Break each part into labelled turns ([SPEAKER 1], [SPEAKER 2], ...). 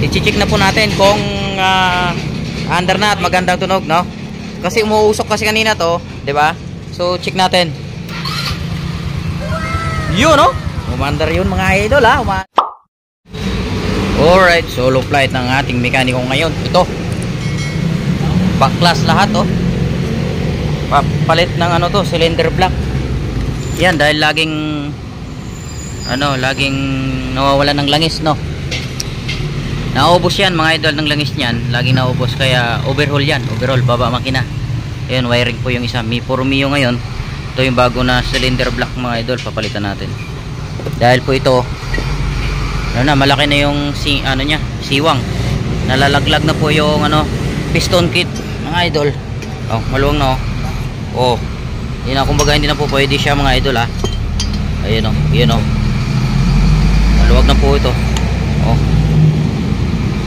[SPEAKER 1] i-check na po natin kung under na at magandang tunog, no? Kasi umuusok kasi kanina to, 'di ba? So check natin. Yun, no? Umandar yun mga idol, ha? Alright, solo flight ng ating mekaniko ngayon. Ito, backclass lahat, oh. Papalit ng ano to, cylinder block. Yan, dahil laging nawawalan ng langis, no? Naubos yan mga idol ng langis niyan, laging naubos, kaya overhaul yan, overhaul, baba makina. Ayun, wiring po yung isa, puro Mio ngayon. Ito yung bago na cylinder block mga idol, papalitan natin. Dahil po ito, malaki na yung siwang. Nalalaglag na po yung piston kit mga idol. Oh, maluwang na, oh. Yun na, kumbaga hindi na po pwede siya mga idol, ha. Ayun, oh, yun, oh. Maluwag na po ito. Oh.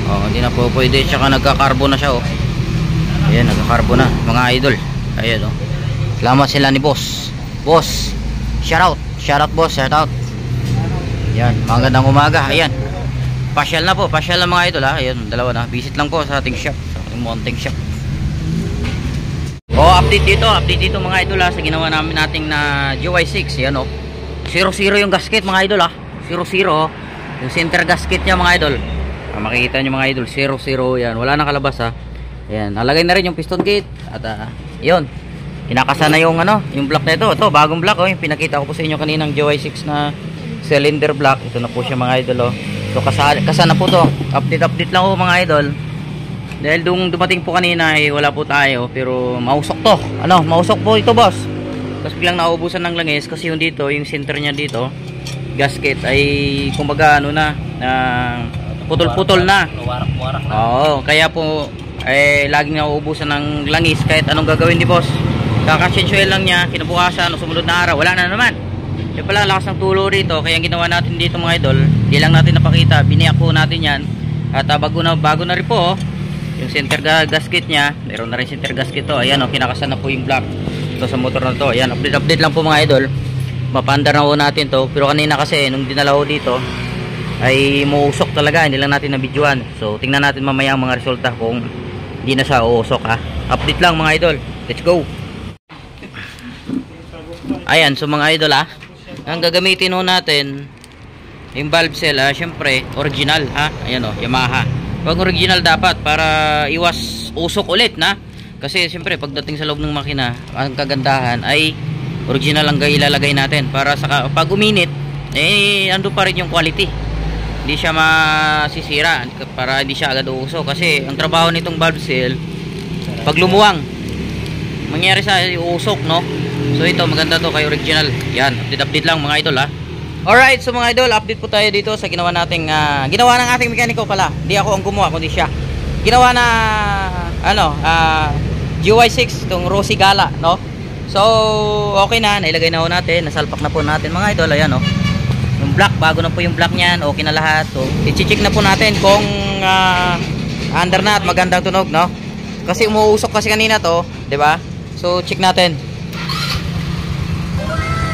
[SPEAKER 1] Oh, hindi na po pwede, tsaka nagka-carbo na siya, oh. Ayan, nagka-carbo na mga idol. Ayan, oh. Salamat sila ni boss. Boss, shout out boss, shout out. Ayan, magandang umaga. Ayan, pasyal na po, pasyal na mga idol, ha. Ayan, dalawa na, visit lang po sa ating shop, sa ating mounting shop. Oh, update dito mga idol, ha, sa ginawa nating na GY6. Ayan, oh, 0-0 yung gasket mga idol, ha. 0-0, oh. Yung center gasket niya mga idol. Makikita nyo mga idol, 0-0 yan, wala nang kalabas, ha. Ayan, nalagay na rin yung piston gate. At yun, kinakasa na yung yung block na ito. Ito, bagong block, oh. Yung pinakita ko po sa inyo kaninang GY6 na cylinder block. Ito na po siya mga idol, oh. So kasa na po to. Update lang po mga idol. Dahil dumating po kanina, wala po tayo, pero mausok to. Mausok po ito, boss. Kasi biglang naubusan ng langis kasi yung dito, yung center niya dito, gasket ay kumbaga putol-putol na. Oo, kaya po laging nauubusan ng langis kahit anong gagawin ni boss. Kakasensyoel lang niya, kinabukasan o sumunod na araw, wala na naman. Kaya pala lakas ng tulo rito, kaya ang ginawa natin dito mga idol, di lang natin napakita, biniyak po natin yan. At bago na rin po, yung center gasket niya, meron na rin center gasket to. Ayan, kinakasan na po yung block ito sa motor na to. Ayan, update lang po mga idol. Mapandar na po natin to, pero kanina kasi nung dinala ko dito ay muusok talaga, hindi lang natin nabidyoan. So tingnan natin mamaya ang mga resulta kung hindi na siya uusok, ha. Update lang mga idol, let's go. Ayan, so mga idol, ha, ang gagamitin ho natin yung valve cell, syempre original, ha. Ayan, Yamaha. Pag original dapat para iwas usok ulit, na. Kasi syempre pagdating sa loob ng makina, ang kagandahan ay original ang ilalagay natin para sa pag uminit ando pa rin yung quality, hindi siya masisira, para hindi siya agad uusok. Kasi ang trabaho nitong valve seal, pag lumuwang mangyari sa uusok, no. So ito maganda to kay original. Yan, update lang mga idol, ha. Alright, so mga idol, update po tayo dito sa ginawa ng ating mekaniko pala. Hindi ako ang gumawa, kundi siya. Ginawa na GY6 itong Rosy Gala, no. So okay na, nailagay na ho natin, nasalpak na po natin mga idol. Ayan, yung block, bago na po yung block niyan, okay na lahat. So i-check na po natin kung under na at magandang tunog, no. Kasi umuusok kasi kanina to, 'di ba? So check natin.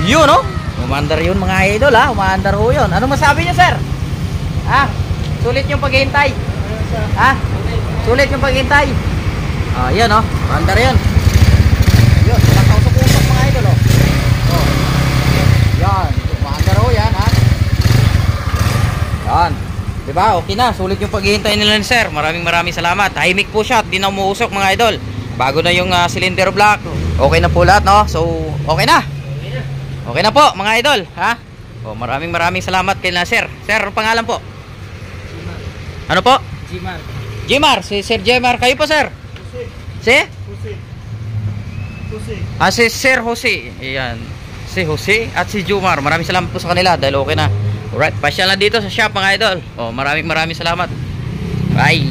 [SPEAKER 1] Yun, no. Umandar yun mga idol, ha. Umandar ho yun. Ano masabi niyo, sir? Sulit yung paghihintay. Sulit yung paghihintay. Yan, umandar yun. Yun, walang kausok-usok mga idol, yan, umandar ho yan, ha. Yan, diba, okay na. Sulit yung paghihintay nila ni sir. Maraming salamat. Tahimik po siya at di na umuusok mga idol. Bago na yung cylinder block. Okay na po lahat, no. So okay na. Okay na po mga idol, ha. Maraming salamat kay na sir. Sir, pangalan po? Ano po? Jimar. Si Sir Jimar. Kayo po, sir? Jose. Si Sir Jose. Ayan, si Jose at si Jumar. Maraming salamat po sa kanila dahil okay na. Alright, pasyal na dito sa shop mga idol. Maraming salamat. Bye.